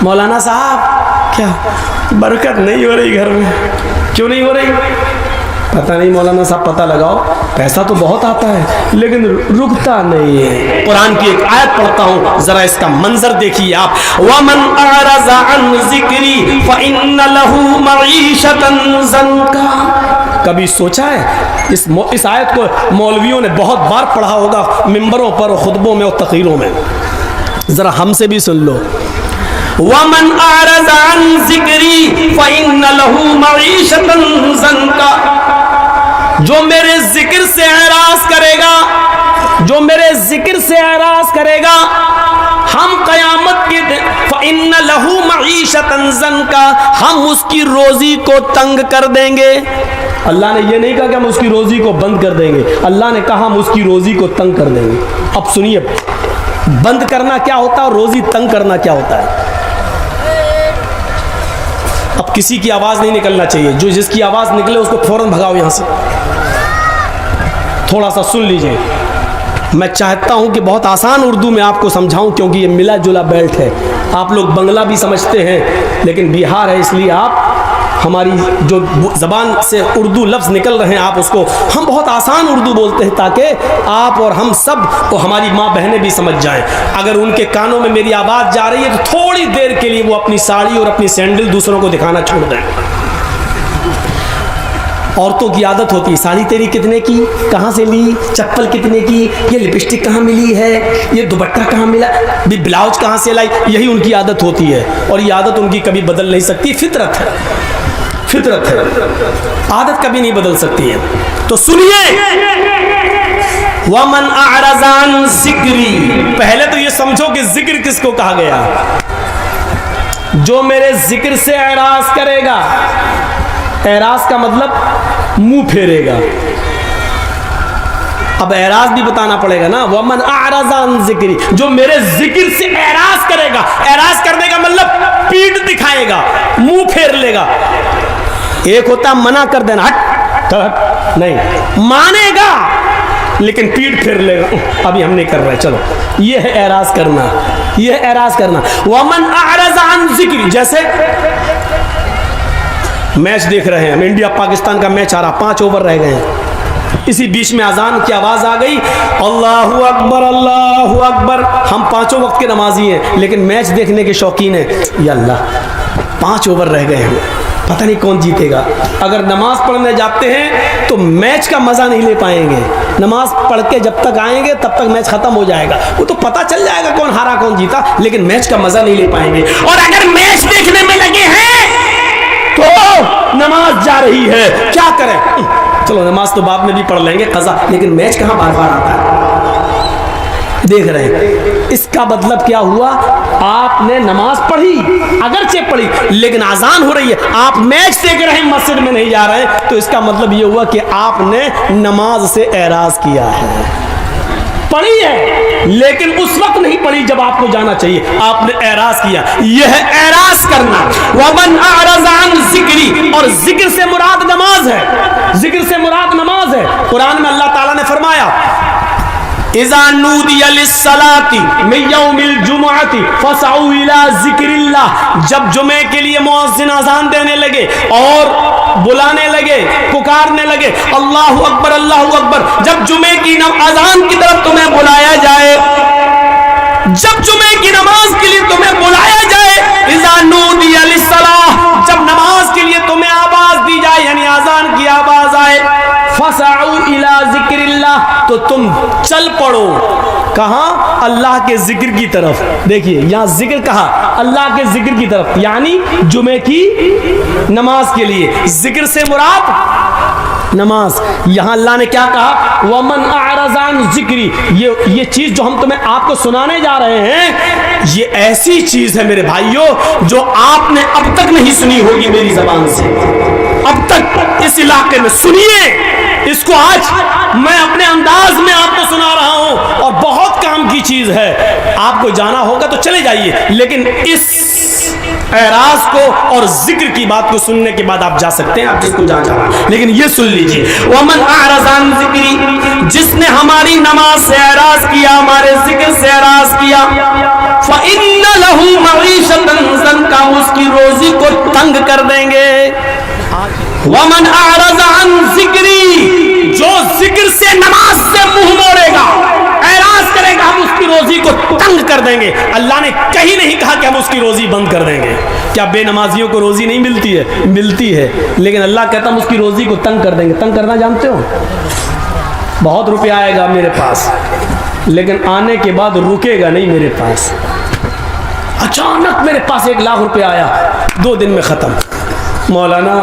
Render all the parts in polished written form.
مولانا صاحب کیا برکت نہیں ہو رہی گھر میں؟ کیوں نہیں ہو رہی؟ پتہ نہیں مولانا صاحب، پتہ لگاؤ، پیسہ تو بہت آتا ہے لیکن رکتا نہیں ہے۔ قرآن کی ایک آیت پڑھتا ہوں، ذرا اس کا منظر دیکھیے آپ، وَمَنْ أَعْرَضَ عَنْ ذِكْرِي فَإِنَّ لَهُ مَعِيشَةً ضَنْكًا۔ کبھی سوچا ہے اس آیت کو مولویوں نے بہت بار پڑھا ہوگا ممبروں پر اور خطبوں میں اور تقریروں میں، ذرا ہم سے بھی سن لو۔ وَمَنْ أَعْرَضَ عَنْ ذِكْرِي فَإِنَّ لَهُ مَعِيشَةً ضَنْكًا۔ جو میرے ذکر سے اعراض کرے گا، جو میرے ذکر سے اعراض کرے گا، ہم قیامت کے دن فَإِنَّ لَهُ مَعِيشَةً ضَنْكًا، ہم اس کی روزی کو تنگ کر دیں گے۔ اللہ نے یہ نہیں کہا کہ ہم اس کی روزی کو بند کر دیں گے، اللہ نے کہا ہم اس کی روزی کو تنگ کر دیں گے۔ اب سنیے، بند کرنا کیا ہوتا ہے اور روزی تنگ کرنا کیا ہوتا ہے؟ اب کسی کی آواز نہیں نکلنا چاہیے، جو جس کی آواز نکلے اس کو فوراً بھگاؤ یہاں سے۔ تھوڑا سا سن لیجئے، میں چاہتا ہوں کہ بہت آسان اردو میں آپ کو سمجھاؤں، کیونکہ یہ ملا جلا بیلٹ ہے۔ آپ لوگ بنگلہ بھی سمجھتے ہیں لیکن بہار ہے، اس لیے آپ ہماری جو زبان سے اردو لفظ نکل رہے ہیں آپ اس کو، ہم بہت آسان اردو بولتے ہیں تاکہ آپ اور ہم سب اور ہماری ماں بہنیں بھی سمجھ جائیں۔ اگر ان کے کانوں میں میری آواز جا رہی ہے تو تھوڑی دیر کے لیے وہ اپنی ساڑی اور اپنی سینڈل دوسروں کو دکھانا چھوڑ دیں۔ عورتوں کی عادت ہوتی ہے، ساڑی تیری کتنے کی، کہاں سے لی، چپل کتنے کی، یہ لپسٹک کہاں ملی ہے، یہ دوپٹہ کہاں ملا، بلاؤز کہاں سے لائی، یہی ان کی عادت ہوتی ہے اور یہ عادت ان کی کبھی بدل نہیں سکتی، فطرت ہے، فطرت ہے، عادت کبھی نہیں بدل سکتی ہے۔ تو سنیے، وَمَنْ أَعْرَضَ عَنْ ذِكْرِي، پہلے تو یہ سمجھو کہ ذکر کس کو کہا گیا؟ جو میرے ذکر سے اعراض کرے گا۔ اعراض کا مطلب منہ پھیرے گا۔ اب اعراض بھی بتانا پڑے گا نا، وَمَنْ أَعْرَضَ عَنْ ذِكْرِي، جو میرے ذکر سے اعراض کرے گا۔ اعراض کرنے کا مطلب پیٹھ دکھائے گا، منہ پھیر لے گا۔ ایک ہوتا منع کر دینا، ہٹ نہیں، مانے گا لیکن پیٹھ پھیر لے گا، ابھی ہم نہیں کر رہے، چلو، یہ ہے اعراض کرنا، یہ ہے اعراض کرنا۔ وَمَنْ أَعْرَضَ عَنْ ذِكْرِي، جیسے میچ دیکھ رہے ہیں ہم، انڈیا پاکستان کا میچ آ رہا، 5 اوور رہ گئے ہیں، اسی بیچ میں اذان کی آواز آ گئی، اللہ اکبر اللہ اکبر، ہم 5 وقت کے نمازی ہیں لیکن میچ دیکھنے کے شوقین ہیں، یا اللہ 5 اوور رہ گئے ہیں، پتہ نہیں کون جیتے گا۔ اگر نماز پڑھنے جاتے ہیں تو میچ کا مزہ نہیں لے پائیں گے، نماز پڑھ کے جب تک آئیں گے تب تک میچ ختم ہو جائے گا، وہ تو پتہ چل جائے گا کون ہارا کون جیتا، لیکن میچ کا مزہ نہیں لے پائیں گے۔ اور اگر میچ دیکھنے میں لگے ہیں تو نماز جا رہی ہے، کیا کریں، چلو نماز تو بعد میں بھی پڑھ لیں گے قضا، لیکن میچ کہاں بار بار آتا ہے، دیکھ رہے ہیں۔ اس کا مطلب کیا ہوا؟ آپ نے نماز پڑھی، اگرچہ پڑھی لیکن اذان ہو رہی ہے، آپ میچ دیکھ رہے ہیں، مسجد میں نہیں جا رہے ہیں، تو اس کا مطلب یہ ہوا کہ آپ نے نماز سے اعراض کیا ہے۔ پڑھی ہے لیکن اس وقت نہیں پڑھی جب آپ کو جانا چاہیے، آپ نے اعراض کیا، یہ ہے اعراض کرنا۔ وَمَنْ أَعْرَضَ عَنْ ذِكْرِي، اور ذکر سے مراد نماز ہے، ذکر سے مراد نماز ہے۔ قرآن میں اللہ تعالیٰ نے فرمایا، اِذَا نُودِيَ لِلصَّلَاةِ مِنْ يَوْمِ الْجُمُعَةِ فَاسْعَوْا إِلَىٰ ذِكْرِ اللَّهِ، جب جمعے کے لیے مؤذن اذان دینے لگے اور بلانے لگے، پکارنے لگے، اللہ اکبر اللہ اکبر، جب جمعے کی اذان کی طرف تمہیں بلایا جائے، جب جمعے کی نماز کے لیے تمہیں بلایا جائے، اِذَا نُودِيَ لِلصَّلَاةِ، جب نماز کے لیے تمہیں آواز دی جائے، یعنی اذان کی آواز آئے، فَاسْعَوْا إِلَىٰ ذِكْرِ اللَّهِ، تو تم چل پڑو، کہاں؟ اللہ کے ذکر کی طرف۔ دیکھیے یہاں ذکر کہا، اللہ کے ذکر کی طرف، یعنی جمعے کی نماز کے لیے، ذکر سے مراد نماز۔ یہاں اللہ نے کیا کہا؟ وَمَنْ أَعْرَضَ عَنْ ذِكْرِي، یہ چیز جو ہم تمہیں آپ کو سنانے جا رہے ہیں، یہ ایسی چیز ہے میرے بھائیوں جو آپ نے اب تک نہیں سنی ہوگی میری زبان سے، اب تک اس علاقے میں۔ سنیے اس کو، آج میں اپنے انداز میں آپ کو سنا رہا ہوں اور بہت کام کی چیز ہے، آپ کو جانا ہوگا تو چلے جائیے، لیکن اس اعراض کو اور ذکر کی بات کو سننے کے بعد آپ جا سکتے ہیں، آپ جس کو جانا چاہتے ہیں، لیکن یہ سن لیجیے، وَمَنْ أَعْرَضَ عَنْ ذِكْرِي، جس نے ہماری نماز سے اعراض کیا، ہمارے ذکر سے اعراض کیا، فَإِنَّ لَهُ مَعِيشَةً تنگ کر دیں گے. ومن اعرض عن ذکری, جو ذکر سے نماز سے منہ موڑے گا, اعراض کرے گا, ہم اس کی روزی کو تنگ کر دیں گے. اللہ نے کہیں نہیں کہا کہ ہم اس کی روزی بند کر دیں گے. کیا بے نمازیوں کو روزی نہیں ملتی ہے؟ ملتی ہے, لیکن اللہ کہتا ہم اس کی روزی کو تنگ کر دیں گے. تنگ کرنا جانتے ہو؟ بہت روپیہ آئے گا میرے پاس, لیکن آنے کے بعد رکے گا نہیں میرے پاس. اچانک میرے پاس 1 لاکھ روپیہ آیا, 2 دن میں ختم. مولانا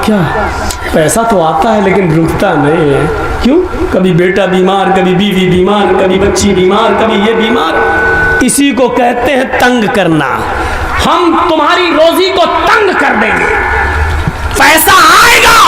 کیا پیسہ تو آتا ہے لیکن رکتا نہیں ہے, کیوں؟ کبھی بیٹا بیمار, کبھی بیوی بیمار, کبھی بچی بیمار, کبھی یہ بیمار. اسی کو کہتے ہیں تنگ کرنا. ہم تمہاری روزی کو تنگ کر دیں گے. پیسہ آئے گا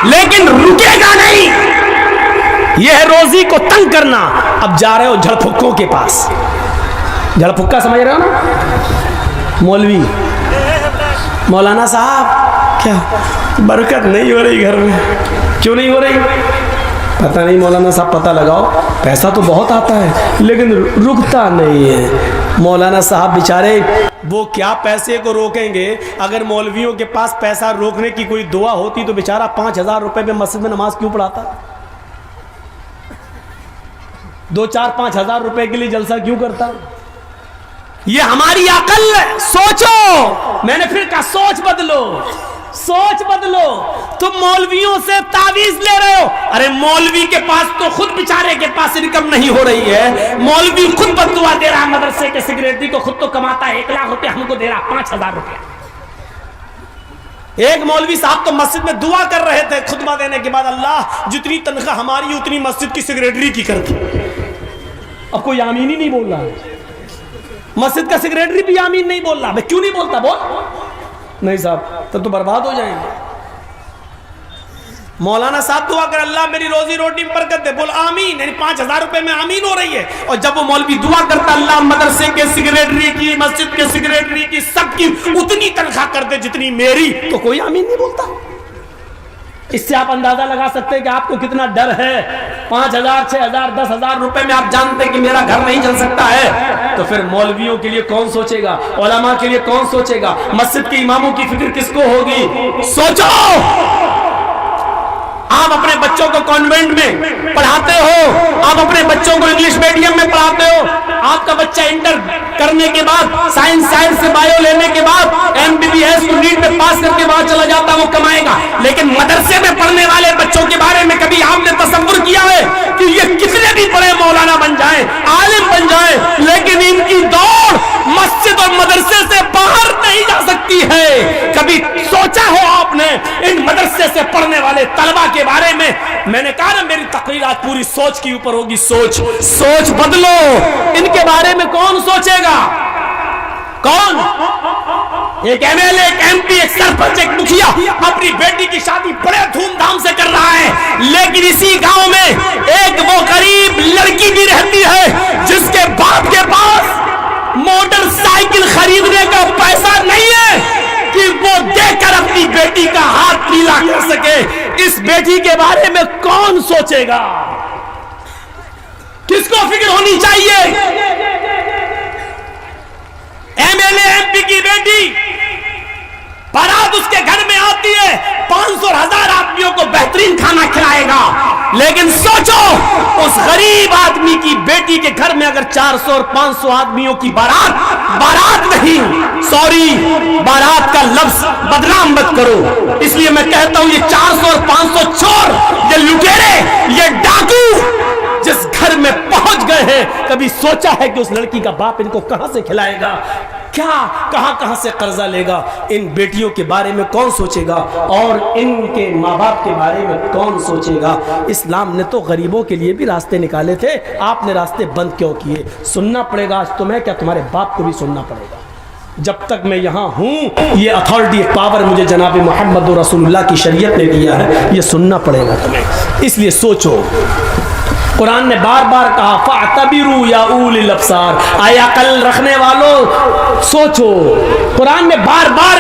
لیکن رکے گا نہیں. یہ ہے روزی کو تنگ کرنا. اب جا رہے ہو جھڑ پھکوں کے پاس. جھڑ پھکا سمجھ رہے ہو نا؟ مولوی, مولانا صاحب کیا برکت نہیں ہو رہی گھر میں؟ کیوں نہیں ہو رہی؟ پتہ نہیں مولانا صاحب, پتہ لگاؤ. پیسہ تو بہت آتا ہے لیکن رکتا نہیں ہے. مولانا صاحب بیچارے وہ کیا پیسے کو روکیں گے؟ اگر مولویوں کے پاس پیسہ روکنے کی کوئی دعا ہوتی تو بیچارہ 5,000 روپے میں مسجد میں نماز کیوں پڑھاتا؟ 2-4-5 ہزار روپے کے لیے جلسہ کیوں کرتا؟ یہ ہماری عقل ہے. سوچو, میں نے پھر کہا سوچ بدلو, سوچ بدلو. تم مولویوں سے تعویذ لے رہے ہو. ارے مولوی کے پاس تو خود بیچارے کے پاس انکم نہیں ہو رہی ہے. مولوی خود بددعا دے رہا ہے مدرسے کے سیکریٹری کو, خود تو کماتا ہے 1 لاکھ روپے, ہم کو دے رہا 5,000 روپے. ایک مولوی صاحب تو مسجد میں دعا کر رہے تھے خطبہ دینے کے بعد, اللہ جتنی تنخواہ ہماری اتنی مسجد کی سیکریٹری کی کر دی. اب کوئی آمین ہی نہیں بول رہا ہے. مسجد کا سیکریٹری بھی آمین نہیں بول رہا. میں کیوں نہیں بولتا؟ بول. نہیں صاحب تب تو برباد ہو جائیں گے. مولانا صاحب دعا کر اللہ میری روزی روٹی میں برکت دے, بول آمین. یعنی 5,000 روپے میں آمین ہو رہی ہے. اور جب وہ مولوی دعا کرتا اللہ مدرسے کے سیکریٹری کی, مسجد کے سیکریٹری کی, سب کی اتنی تنخواہ کر دے جتنی میری, تو کوئی آمین نہیں بولتا. اس سے آپ اندازہ لگا سکتے ہیں کہ آپ کو کتنا ڈر ہے. 5,000 6,000 10,000 روپے میں آپ جانتے کہ میرا گھر نہیں چل سکتا ہے, تو پھر مولویوں کے لیے کون سوچے گا؟ علماء کے لیے کون سوچے گا؟ مسجد کے اماموں کی فکر کس کو ہوگی؟ سوچو. آپ اپنے بچوں کو کانوینٹ میں پڑھاتے ہو, آپ اپنے بچوں کو انگلش میڈیم میں پڑھاتے ہو. آپ کا بچہ انٹر کرنے کے بعد سائنس سے بایو لینے کے بعد MBBS کو نیٹ میں پاس کر کے بعد چلا جاتا, وہ کمائے گا. لیکن مدرسے میں پڑھنے والے بچوں کے بارے میں کبھی آپ نے تصور کیا ہے کہ یہ کتنے بھی بڑے مولانا بن جائیں, عالم بن جائیں, لیکن ان کی دوڑ مسجد اور مدرسے سے باہر نہیں جا سکتی ہے؟ کبھی سوچا ہو آپ نے ان مدرسے سے پڑھنے والے طلبا کے بارے میں؟ میں نے کہا نا میری تقریرات پوری سوچ کے اوپر ہوگی. سوچ بدلو. ان کے بارے میں کون سوچے گا؟ کون؟ ایک MLA, ایک MP, ایک سرپنچ, ایک مکھیا اپنی بیٹی کی شادی بڑے دھوم دھام سے کر رہا ہے, لیکن اسی گاؤں میں ایک وہ غریب لڑکی بھی رہتی ہے جس کے باپ کے پاس موٹر سائیکل خریدنے کا پیسہ نہیں ہے کہ وہ دے کر اپنی بیٹی کا ہاتھ پیلا کر سکے. اس بیٹی کے بارے میں کون سوچے گا؟ کس کو فکر ہونی چاہیے؟ MLA MP کی بیٹی بارات اس کے گھر میں آتی ہے, 500 1000 آدمیوں کو بہترین کھانا کھلائے گا, لیکن سوچو اس غریب آدمی کی بیٹی کے گھر میں اگر 400 اور 500 آدمیوں کی بارات نہیں, سوری بارات کا لفظ بدنام مت کرو, اس لیے میں کہتا ہوں یہ 400 اور 500 چور, یہ لٹیرے, یہ ڈاکو جس گھر میں پہنچ گئے ہیں, کبھی سوچا ہے کہ اس لڑکی کا باپ ان کو کہاں سے کھلائے گا؟ کیا کہاں سے قرضہ لے گا؟ ان بیٹیوں کے بارے میں کون سوچے گا؟ اور ان کے ماں باپ کے بارے میں کون سوچے گا؟ اسلام نے تو غریبوں کے لیے بھی راستے نکالے تھے, آپ نے راستے بند کیوں کیے؟ سننا پڑے گا آج تمہیں, کیا تمہارے باپ کو بھی سننا پڑے گا. جب تک میں یہاں ہوں یہ اتھارٹی پاور مجھے جناب محمد رسول اللہ کی شریعت نے دیا ہے, یہ سننا پڑے گا تمہیں. اس لیے سوچو. قرآن نے بار بار کہا فاعتبروا یا اولی الابصار, آیا عقل رکھنے والوں سوچو. قرآن نے بار بار